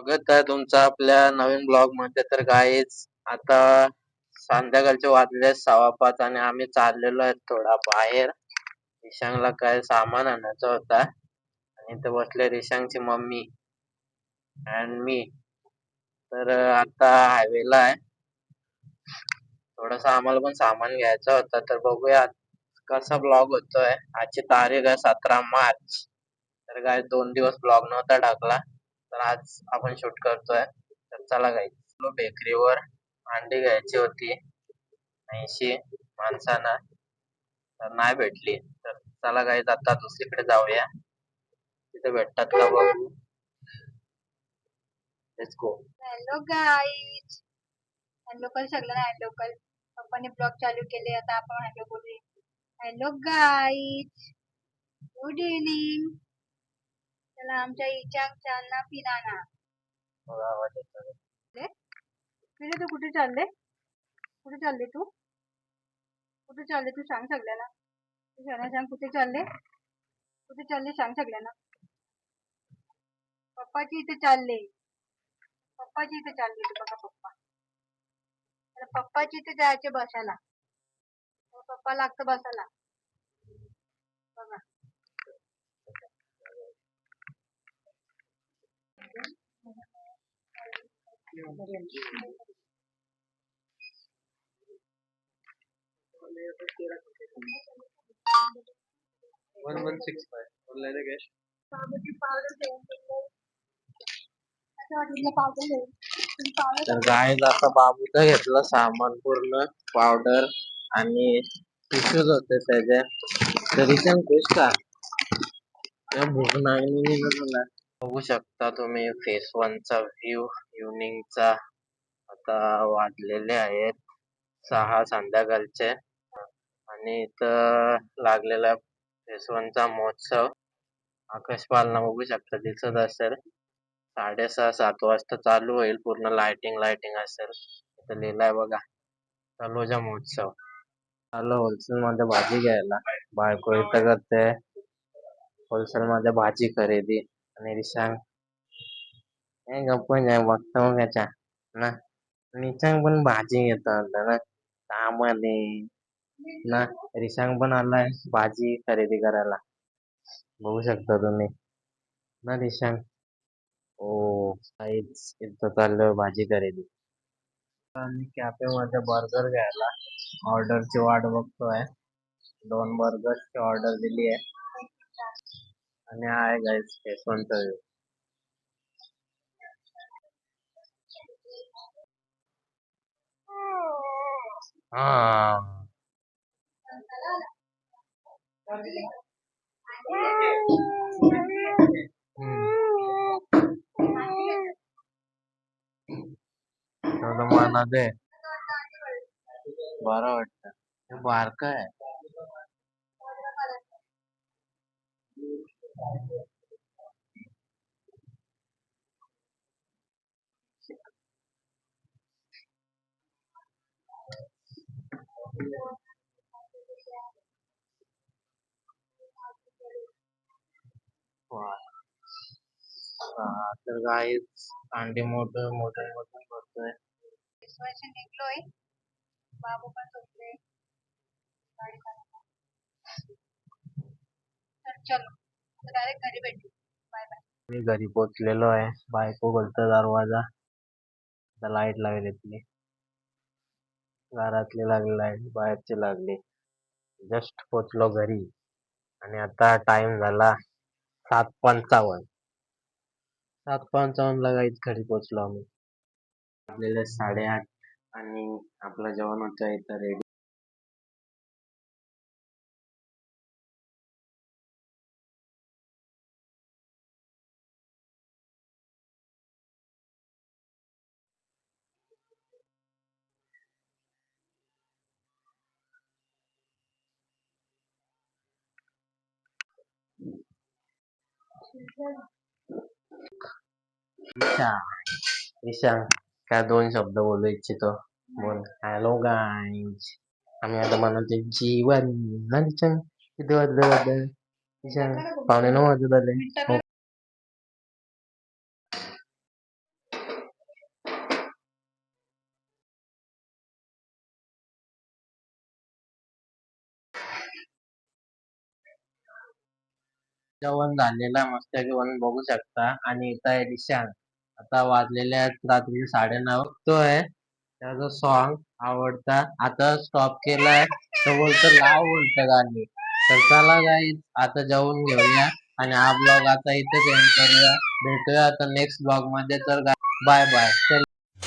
स्वागत आहे तुमचं आपल्या नवीन ब्लॉग मध्ये. तर गाईज आता संध्याकाळचे वाजले 5:15 आणि आम्ही चाललेलो आहे थोडा बाहेर. रिशांगला काय सामान आणायचं होता आणि इथे बसले रिशांगची मम्मी अँड मी. तर आता हायवेला आहे. थोडस आम्हाला पण सामान घ्यायचं होतं, तर बघूया कसा ब्लॉग होतोय. आजची तारीख आहे 17 मार्च. तर काय 2 दिवस ब्लॉग नव्हता टाकला, तर आज आपण शूट करतोय. तर चला गाईज, बेकरीवर अंडी घ्यायची होती 80 माणसांना, तर नाही भेटली. तर चला गाईज आता दुसरीकडे जाऊया, तिथे भेटतात का बघू. Let's go. Hello guys, local सगळ्यांना लोकल पप्पाने ब्लॉग चालू केले. आता आपण हॅलो बोलूया. Hello guys, good evening. चला आमच्या इचांना फिराना. फिरे तू कुठे चालले? कुठे चालले तू? कुठे चालले तू सांग सगळ्यांना. तू सगळ्यांना सांग कुठे चालले? कुठे चालले सांग सगळ्यांना. पप्पाची इथे चालले. पप्पाची इथे चालले तू बघा पप्पा. पप्पाची इथे जायचे बसायला. पप्पा लागतं बसायला बघा. तर गाईज आता बाबूचा घेतलं सामान पूर्ण, पावडर आणि टिश्यूज होते त्याचे. तरी पण खुश का भूक नाही मला. बघू शकता तुम्ही फेस 1चा व्ह्यू इव्हनिंगचा. आता वाजलेले आहेत 6 संध्याकाळचे आणि इथं लागलेला फेस 1चा महोत्सव. आकाशपाळणा बघू शकता, दिसत असेल. 6:30-7 वाजता चालू होईल. पूर्ण लाइटिंग लाइटिंग असेल. इथं लिहिलंय बघा, तलोजा महोत्सव. आलो होलसेल मध्ये भाजी घ्यायला. बायको इथं करते होलसेल मध्ये भाजी खरेदी. आणि रिशांग गप्प नाही बघतो त्याच्या ना. रिशांग पण भाजी घेतो ना त्यामध्ये ना. रिशांग पण आलाय भाजी खरेदी करायला, बघू शकता तुम्ही ना रिशांग. ओ काहीच इथं चाललोय भाजी खरेदी. आणि कॅफे मध्ये बर्गर घ्यायला ऑर्डरची वाट बघतोय. 2 बर्गरची ऑर्डर दिली आहे आणि आहे गाईस केसवंत. हा मला दे, बरं वाटत. हे बारक आहे. तर गाईच अंडी मोठे मोठे मोठे करतोय. निघलोय. बाबू पण झोपले. तर चलो डायरेक्ट घरी भेटू. Bye bye. मी घरी पोचलेलो आहे. बायको बोलतो दरवाजा, लाईट लागली ती घरातली लागली, लाईट बाहेरची लागली. जस्ट पोचलो घरी आणि आता टाइम झाला 7:55. 7:55 ला गाईच घरी पोचलो आम्ही. आपल्याला 8:30 आणि आपलं जेवण होतं इथं रेडी. ईशान काय 2 शब्द बोलू इच्छितो. बोल. हॅलो गाईज, आम्ही आता बनवतो जेवण. ना ईशान किती वाजले? ईशान 9:15 वाजत आले. जेवण झालेलं आहे मस्त जेवण बघू शकता आणि इथं आहे निशांत. आता वाजलेले आहेत रात्री 9:30 बघतोय त्याचा सॉन्ग आवडता आता स्टॉप केलाय तो बोलतो लाव बोलतो गाणी. तर चला गाईज आता जेवून घेऊया आणि हा ब्लॉग आता इथेच एंड करूया. भेटूया आता नेक्स्ट ब्लॉग मध्ये तर बाय बाय.